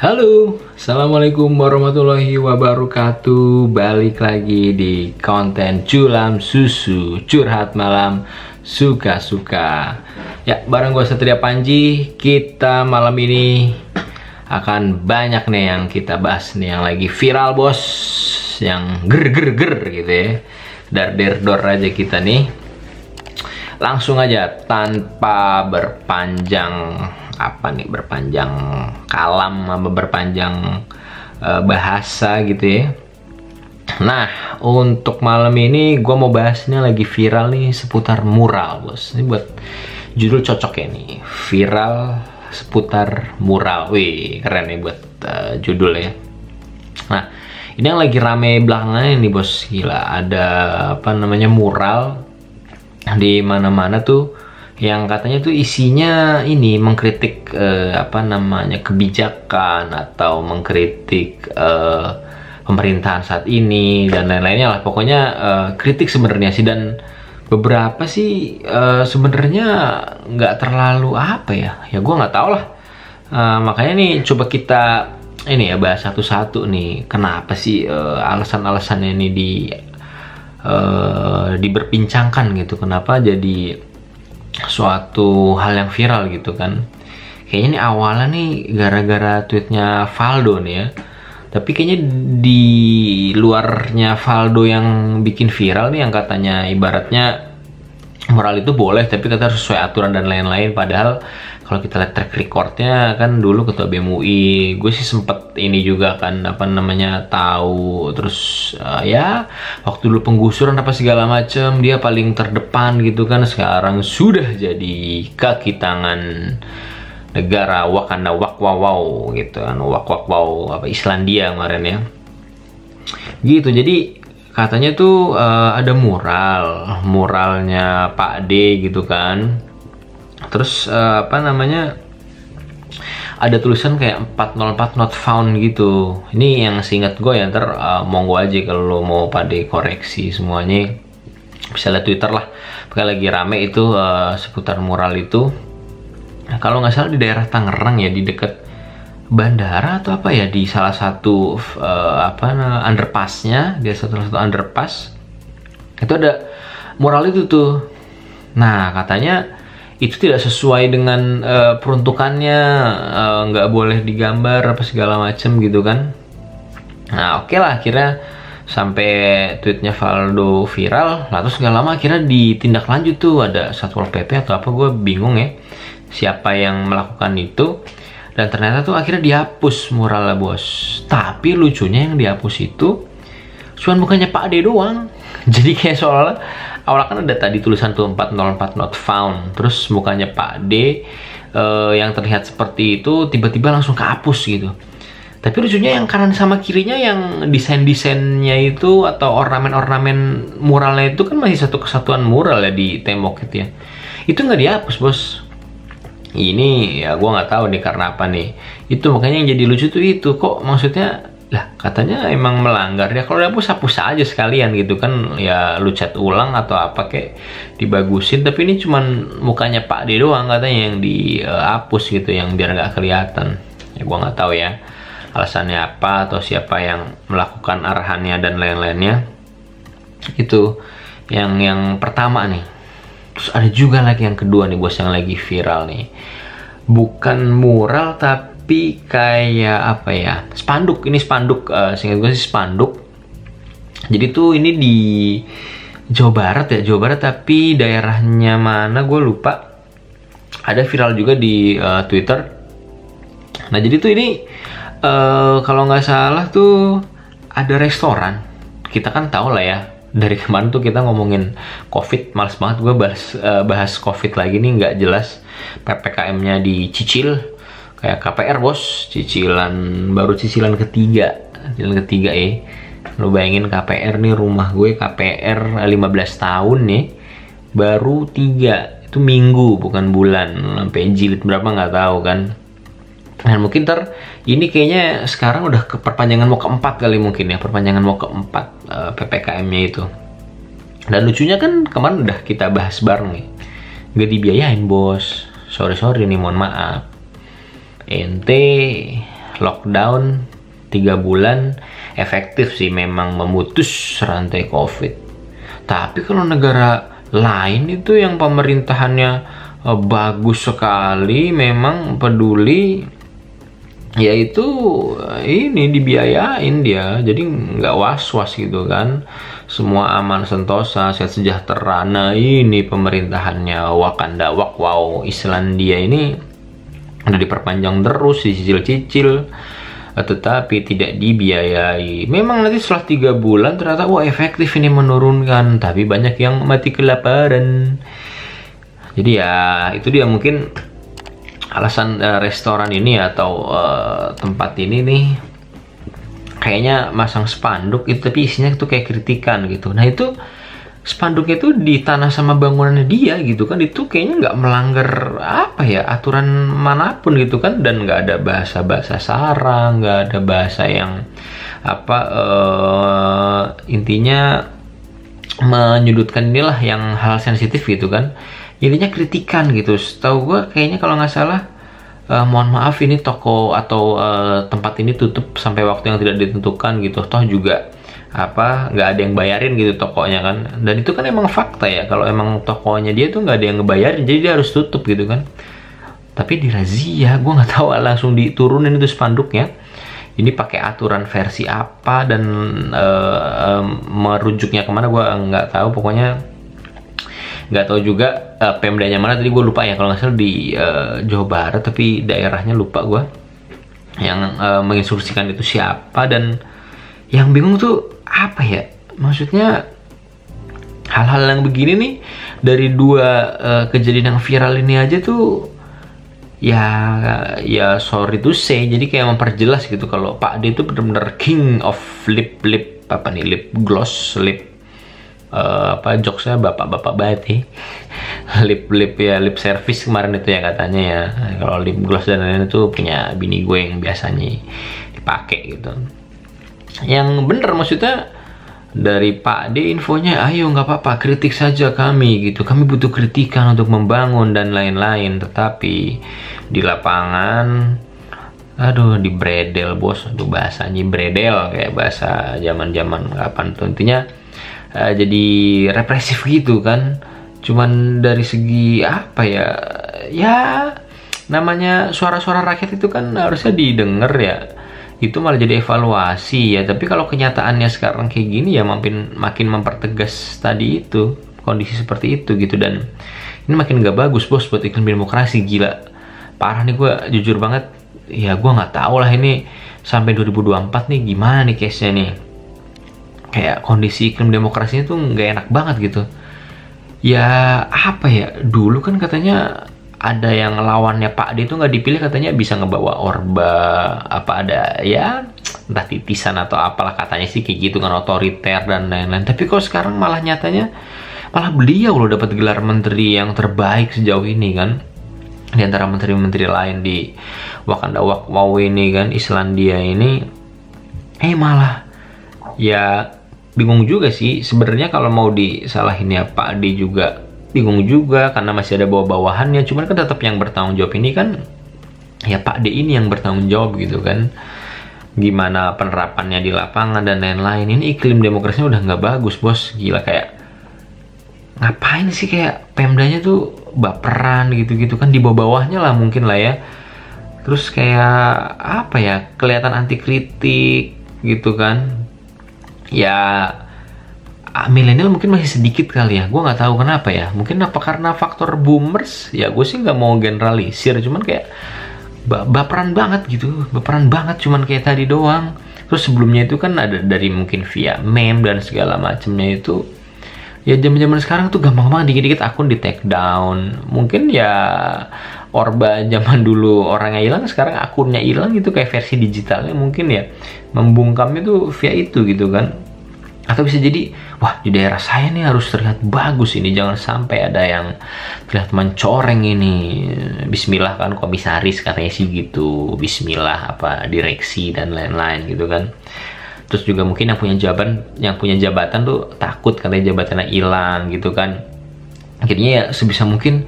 Halo, Assalamualaikum warahmatullahi wabarakatuh. Balik lagi di konten Culam Susu, curhat malam suka-suka. Ya, bareng gue Satria Panji. Kita malam ini akan banyak nih yang kita bahas nih, yang lagi viral bos, yang ger gitu ya. Dar-der-dor aja kita nih. Langsung aja tanpa berpanjang kalam sama berpanjang bahasa gitu ya. Nah, untuk malam ini gue mau bahasnya lagi viral nih seputar mural bos. Ini buat judul cocok ya nih, viral seputar mural. Wih, keren nih buat judul ya. Nah, ini yang lagi rame belakangan ini bos, gila. Ada mural di mana-mana tuh, yang katanya tuh isinya ini mengkritik kebijakan atau mengkritik pemerintahan saat ini dan lain-lainnya lah. Pokoknya kritik sebenarnya sih, dan beberapa sih sebenarnya nggak terlalu ya gue nggak tahu lah. Makanya nih coba kita ini ya bahas satu-satu nih, kenapa sih alasan-alasannya ini diberbincangkan gitu, kenapa jadi suatu hal yang viral gitu kan. Kayaknya nih awalnya nih gara-gara tweetnya Valdo nih ya, tapi kayaknya di luarnya Valdo yang bikin viral nih, yang katanya ibaratnya moral itu boleh tapi kata harus sesuai aturan dan lain-lain. Padahal kalau kita lihat track recordnya kan, dulu ketua BEM UI gue sih sempet ini juga kan tahu, terus ya waktu dulu penggusuran apa segala macem dia paling terdepan gitu kan. Sekarang sudah jadi kaki tangan negara Wakanda Wakwaw gitu kan, Wakwaw Islandia kemarin ya gitu. Jadi katanya tuh ada muralnya Pak D gitu kan. Terus ada tulisan kayak 404 not found gitu. Ini yang seingat gue ya, ntar monggo aja kalau lo mau pada koreksi semuanya, bisa lihat Twitter lah. Pokoknya lagi rame itu seputar mural itu. Nah, kalau nggak salah di daerah Tangerang ya, di dekat bandara atau apa ya, di salah satu underpassnya, di salah satu underpass itu ada mural itu tuh. Nah, katanya itu tidak sesuai dengan peruntukannya, nggak boleh digambar apa segala macem gitu kan. Nah, oke lah, akhirnya sampai tweetnya Valdo viral, lalu nggak lama akhirnya ditindaklanjut tuh, ada Satpol PP atau apa, gue bingung ya siapa yang melakukan itu. Dan ternyata tuh akhirnya dihapus muralnya bos. Tapi lucunya yang dihapus itu cuman bukannya Pak D doang. Jadi kayak seolah-olah awalnya kan ada tadi tulisan tuh 404 not found, terus mukanya Pak D yang terlihat seperti itu tiba-tiba langsung kehapus gitu. Tapi lucunya yang kanan sama kirinya, yang desain-desainnya itu atau ornamen-ornamen muralnya itu kan masih satu kesatuan mural ya di tembok gitu ya. Itu nggak dihapus bos. Ini ya gue nggak tahu nih karena apa nih. Itu makanya yang jadi lucu tuh itu, kok maksudnya lah katanya emang melanggar ya, kalau hapus aja sekalian gitu kan ya, lu cat ulang atau apa kayak dibagusin. Tapi ini cuman mukanya Pak D doang katanya yang dihapus gitu, yang biar nggak kelihatan. Ya gua nggak tahu ya alasannya apa atau siapa yang melakukan arahannya dan lain-lainnya. Itu yang pertama nih. Terus ada juga lagi yang kedua nih bos, yang lagi viral nih, bukan mural tapi kayak spanduk. Ini spanduk, seingat gue sih spanduk. Jadi tuh ini di Jawa Barat tapi daerahnya mana gue lupa. Ada viral juga di Twitter. Nah, jadi tuh ini kalau nggak salah tuh ada restoran. Kita kan tahu lah ya, dari kemarin tuh kita ngomongin COVID, males banget gue bahas COVID lagi nih, nggak jelas. PPKM-nya dicicil kayak KPR bos, baru cicilan ketiga ya. Lo bayangin KPR nih, rumah gue KPR 15 tahun nih, baru 3, itu minggu bukan bulan, sampai jilid berapa nggak tahu kan. Dan mungkin ini kayaknya sekarang udah ke perpanjangan mau keempat kali mungkin ya, perpanjangan mau keempat PPKM-nya itu. Dan lucunya kan kemarin udah kita bahas bareng nih, nggak dibiayain bos. Sorry nih, mohon maaf. Ente lockdown 3 bulan efektif sih memang memutus rantai COVID. Tapi kalau negara lain itu yang pemerintahannya bagus sekali, memang peduli, yaitu ini dibiayain dia, jadi nggak was-was gitu kan, semua aman sentosa, sehat sejahtera. Nah ini pemerintahannya Wakanda wow Islandia ini udah diperpanjang terus, dicicil-cicil, tetapi tidak dibiayai. Memang nanti setelah 3 bulan ternyata wah efektif ini menurunkan, tapi banyak yang mati kelaparan. Jadi ya itu dia mungkin alasan restoran ini atau tempat ini nih kayaknya masang spanduk itu, tapi isinya tuh kayak kritikan gitu. Nah itu spanduknya tuh di tanah sama bangunannya dia gitu kan, itu kayaknya nggak melanggar apa ya aturan manapun gitu kan, dan nggak ada bahasa sara, nggak ada bahasa yang apa intinya menyudutkan, inilah yang hal sensitif gitu kan, intinya kritikan gitu. Setahu gue kayaknya kalau nggak salah mohon maaf ini toko atau tempat ini tutup sampai waktu yang tidak ditentukan gitu, toh juga apa nggak ada yang bayarin gitu tokonya kan, dan itu kan emang fakta ya, kalau emang tokonya dia tuh nggak ada yang ngebayarin jadi dia harus tutup gitu kan. Tapi dirazia, gue nggak tahu, langsung diturunin itu spanduknya, ini pakai aturan versi apa dan merujuknya kemana gue nggak tahu, pokoknya nggak tahu juga Pemdanya mana, tadi gue lupa ya, kalau nggak salah di Jawa Barat, tapi daerahnya lupa gue yang menginstruksikan itu siapa. Dan yang bingung tuh apa ya, maksudnya hal-hal yang begini nih dari 2 kejadian yang viral ini aja tuh ya sorry to say, jadi kayak memperjelas gitu kalau Pak D itu bener-bener king of lip gloss, lip jokesnya bapak-bapak banget nih. lip service kemarin itu ya katanya ya, kalau lip gloss dan lain-lain itu punya bini gue yang biasanya dipakai gitu. Yang bener maksudnya dari Pak D infonya, ayo nggak apa-apa kritik saja kami gitu, kami butuh kritikan untuk membangun dan lain-lain. Tetapi di lapangan aduh dibredel bos, aduh bahasanya bredel kayak bahasa zaman kapan tuh, intinya jadi represif gitu kan. Cuman dari segi apa ya namanya suara-suara rakyat itu kan harusnya didengar ya, itu malah jadi evaluasi ya. Tapi kalau kenyataannya sekarang kayak gini ya makin mempertegas tadi itu, kondisi seperti itu gitu. Dan ini makin gak bagus bos buat iklim demokrasi, gila parah nih. Gue jujur banget ya, gue nggak tahu lah ini sampai 2024 nih gimana nih case-nya nih, kayak kondisi iklim demokrasinya tuh nggak enak banget gitu ya. Apa ya, dulu kan katanya ada yang lawannya Pak D itu nggak dipilih, katanya bisa ngebawa orba apa ada ya entah titisan atau apalah, katanya sih kayak gitu kan, otoriter dan lain-lain. Tapi kok sekarang malah nyatanya malah beliau loh dapat gelar menteri yang terbaik sejauh ini kan, di antara menteri-menteri lain di Wakanda wow ini kan, Islandia ini. Malah ya bingung juga sih sebenarnya kalau mau disalahin ya Pak D juga bingung juga, karena masih ada bawah-bawahannya. Cuman kan tetap yang bertanggung jawab ini kan ya Pak D ini yang bertanggung jawab gitu kan, gimana penerapannya di lapangan dan lain-lain. Ini iklim demokrasinya udah nggak bagus bos, gila. Kayak ngapain sih kayak Pemdanya tuh baperan gitu-gitu kan, di bawah-bawahnya lah mungkin lah ya. Terus kayak apa ya, kelihatan anti kritik gitu kan ya. Milenial mungkin masih sedikit kali ya, gue nggak tahu kenapa ya, mungkin apa karena faktor boomers ya, gue sih nggak mau generalisir, cuman kayak baperan banget gitu, baperan banget cuman kayak tadi doang. Terus sebelumnya itu kan ada dari mungkin via meme dan segala macamnya itu ya, zaman sekarang tuh gampang banget dikit-dikit akun di take down. Mungkin ya orba zaman dulu orangnya hilang, sekarang akunnya hilang gitu, kayak versi digitalnya mungkin ya membungkamnya tuh via itu gitu kan. Atau bisa jadi, wah di daerah saya nih harus terlihat bagus ini, jangan sampai ada yang terlihat mencoreng ini. Bismillah kan komisaris katanya sih gitu, bismillah apa direksi dan lain-lain gitu kan. Terus juga mungkin yang punya jabatan tuh takut katanya jabatannya hilang gitu kan. Akhirnya ya sebisa mungkin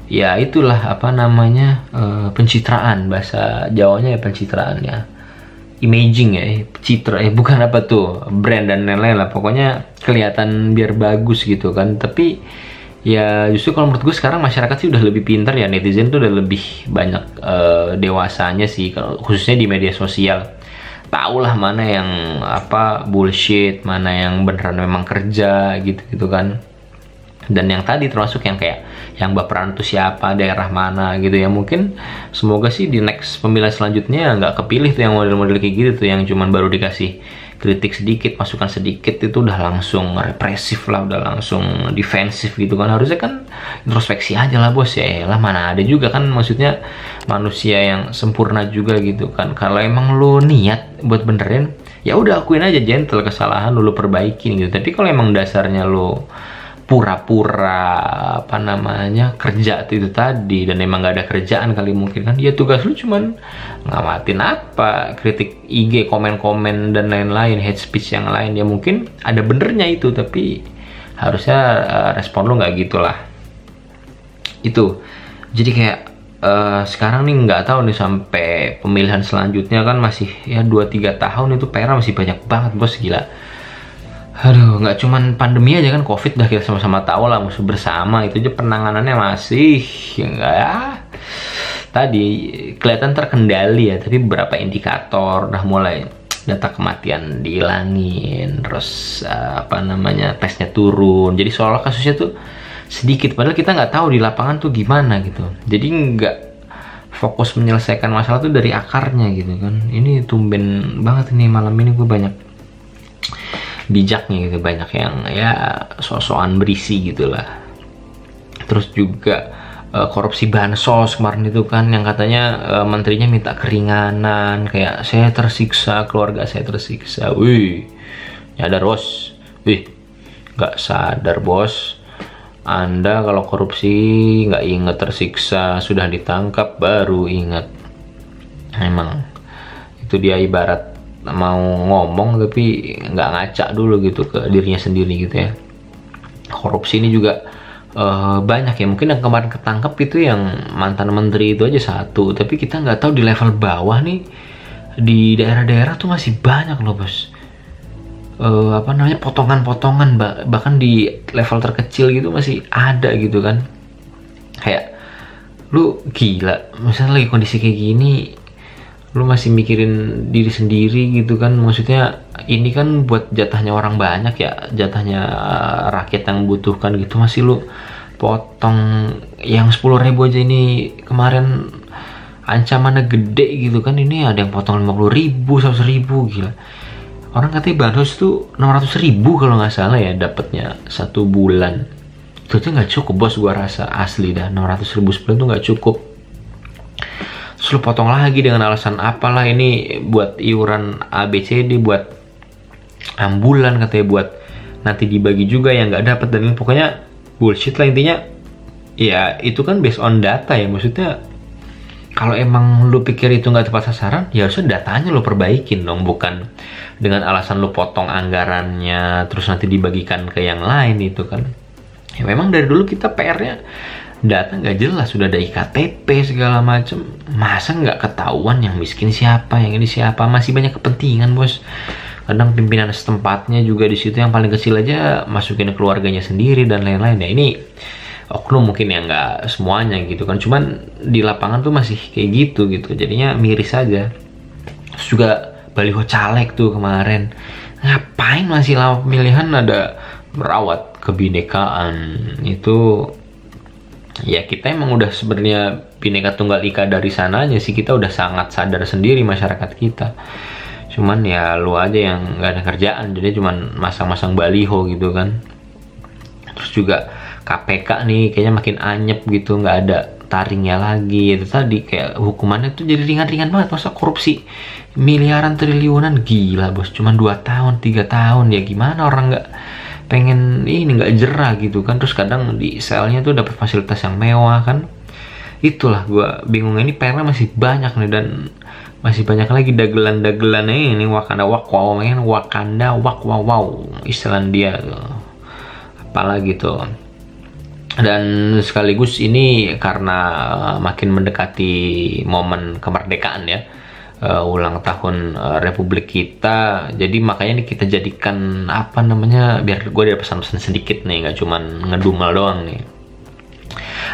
ya itulah apa namanya pencitraan, bahasa Jawanya ya pencitraan ya. imaging ya, citra bukan apa tuh, brand dan lain-lain lah, pokoknya kelihatan biar bagus gitu kan. Tapi ya justru kalau menurut gue sekarang masyarakat sih udah lebih pintar ya, netizen tuh udah lebih banyak dewasanya sih, kalau khususnya di media sosial. Tahu lah mana yang apa bullshit, mana yang beneran memang kerja gitu kan. Dan yang tadi termasuk yang kayak yang baperan tuh siapa, daerah mana gitu ya. Mungkin semoga sih di next pemilihan selanjutnya nggak kepilih tuh yang model-model kayak gitu tuh, yang cuman baru dikasih kritik sedikit, masukan sedikit itu udah langsung represif lah, udah langsung defensif gitu kan. Harusnya kan introspeksi aja lah bos, ya lah mana ada juga kan, maksudnya manusia yang sempurna juga gitu kan. Kalau emang lo niat buat benerin, ya udah akuin aja gentle kesalahan lo perbaikin gitu. Tapi kalau emang dasarnya lo pura-pura apa namanya kerja itu tadi, dan emang gak ada kerjaan kali mungkin kan, ya tugas lu cuman ngamatin apa, kritik IG, komen-komen dan lain-lain, hate speech yang lain, ya mungkin ada benernya itu, tapi harusnya respon lu nggak gitulah itu. Jadi kayak sekarang nih nggak tahu nih sampai pemilihan selanjutnya kan masih ya 2-3 tahun, itu PR masih banyak banget bos, gila. Aduh, nggak cuman pandemi aja kan, COVID udah kita sama-sama tahu lah, musuh bersama, itu aja penanganannya masih enggak ya. Tadi kelihatan terkendali ya, tapi beberapa indikator udah mulai data kematian dihilangin, terus apa namanya tesnya turun, jadi seolah kasusnya tuh sedikit, padahal kita nggak tahu di lapangan tuh gimana gitu. Jadi nggak fokus menyelesaikan masalah tuh dari akarnya gitu kan. Ini tumben banget ini malam ini gue banyak bijaknya gitu, banyak yang ya sok-sokan berisi gitulah. Terus juga korupsi bansos kemarin itu kan, yang katanya menterinya minta keringanan, kayak saya tersiksa, keluarga saya tersiksa. Wih, nyadar bos? Wih, nggak sadar bos. Anda kalau korupsi nggak inget tersiksa, sudah ditangkap baru ingat. Emang itu dia ibarat mau ngomong tapi nggak ngaca dulu gitu ke dirinya sendiri gitu ya. Korupsi ini juga banyak ya, mungkin yang kemarin ketangkep itu yang mantan menteri itu aja satu, tapi kita nggak tahu di level bawah nih, di daerah-daerah tuh masih banyak loh bos. Apa namanya, potongan-potongan, bahkan di level terkecil gitu masih ada gitu kan. Kayak lu gila, misalnya lagi kondisi kayak gini lu masih mikirin diri sendiri gitu kan. Maksudnya ini kan buat jatahnya orang banyak ya, jatahnya rakyat yang membutuhkan gitu, masih lu potong yang 10.000 aja. Ini kemarin ancamannya gede gitu kan, ini ada yang potong 50.000, 100.000, gila. Orang katanya bansos tuh 600.000 kalau nggak salah ya dapatnya 1 bulan. Itu aja nggak cukup bos, gua rasa asli dah. 600.000 sebulan tuh nggak cukup. Terus lu potong lagi dengan alasan apalah, ini buat iuran ABCD, buat ambulan katanya, buat nanti dibagi juga yang nggak dapat, dan pokoknya bullshit lah intinya. Ya itu kan based on data ya, maksudnya kalau emang lu pikir itu nggak tepat sasaran, ya harusnya datanya lu perbaikin dong, bukan dengan alasan lu potong anggarannya terus nanti dibagikan ke yang lain itu kan. Ya memang dari dulu kita PR-nya data nggak jelas, sudah ada IKTP segala macem, masa nggak ketahuan yang miskin siapa, yang ini siapa, masih banyak kepentingan bos. Kadang pimpinan setempatnya juga di situ, yang paling kecil aja masukin keluarganya sendiri dan lain-lain. Ya ini oknum mungkin ya, nggak semuanya gitu kan, cuman di lapangan tuh masih kayak gitu jadinya miris aja. Terus juga baliho caleg tuh kemarin, ngapain masih lama pemilihan ada merawat kebinekaan itu. Ya kita emang udah sebenarnya Bhinneka Tunggal Ika dari sananya sih, kita udah sangat sadar sendiri masyarakat kita. Cuman ya lu aja yang nggak ada kerjaan, jadi cuman masang-masang baliho gitu kan. Terus juga KPK nih kayaknya makin anyep gitu, nggak ada taringnya lagi. Itu tadi kayak hukumannya tuh jadi ringan-ringan banget, masa korupsi miliaran triliunan, gila bos, cuman 2 tahun 3 tahun, ya gimana orang nggak pengen ini, nggak jerah gitu kan. Terus kadang di selnya tuh dapat fasilitas yang mewah kan. Itulah gue bingung, ini PR-nya masih banyak nih, dan masih banyak lagi dagelan-dagelannya ini. Wakanda wak wow, Wakanda wak wow, istilah dia apalagi tuh. Dan sekaligus ini karena makin mendekati momen kemerdekaan ya, ulang tahun Republik kita. Jadi makanya nih kita jadikan apa namanya, biar gue ada pesan-pesan sedikit nih, nggak cuman ngedumel doang nih.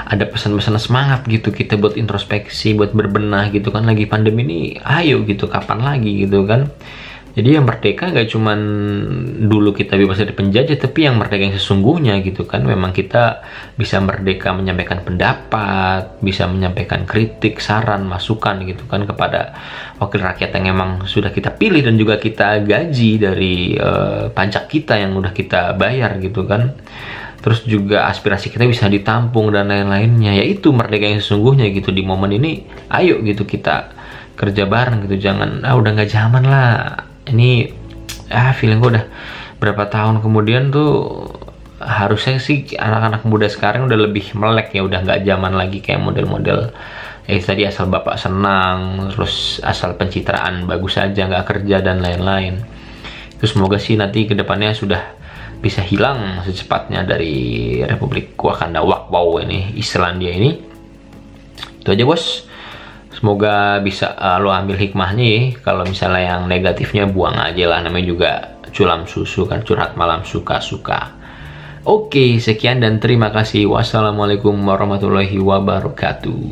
Ada pesan-pesan semangat gitu kita buat introspeksi, buat berbenah gitu kan, lagi pandemi ini ayo gitu, kapan lagi gitu kan. Jadi yang merdeka nggak cuman dulu kita bebas dari penjajah, tapi yang merdeka yang sesungguhnya gitu kan, memang kita bisa merdeka menyampaikan pendapat, bisa menyampaikan kritik, saran, masukan gitu kan kepada wakil rakyat yang emang sudah kita pilih dan juga kita gaji dari pajak kita yang udah kita bayar gitu kan. Terus juga aspirasi kita bisa ditampung dan lain-lainnya. Yaitu merdeka yang sesungguhnya gitu. Di momen ini ayo gitu kita kerja bareng gitu, jangan udah nggak zaman lah. Ini feeling gue udah berapa tahun kemudian tuh harusnya sih anak-anak muda sekarang udah lebih melek ya, udah nggak zaman lagi kayak model-model tadi asal bapak senang, terus asal pencitraan bagus aja, nggak kerja dan lain-lain. Terus semoga sih nanti kedepannya sudah bisa hilang secepatnya dari Republik Wakanda Wow ini, Islandia ini. Itu aja bos. Semoga bisa lo ambil hikmahnya ya. Kalau misalnya yang negatifnya buang aja lah, namanya juga culam susu kan, curhat malam suka-suka. Oke, sekian dan terima kasih. Wassalamualaikum warahmatullahi wabarakatuh.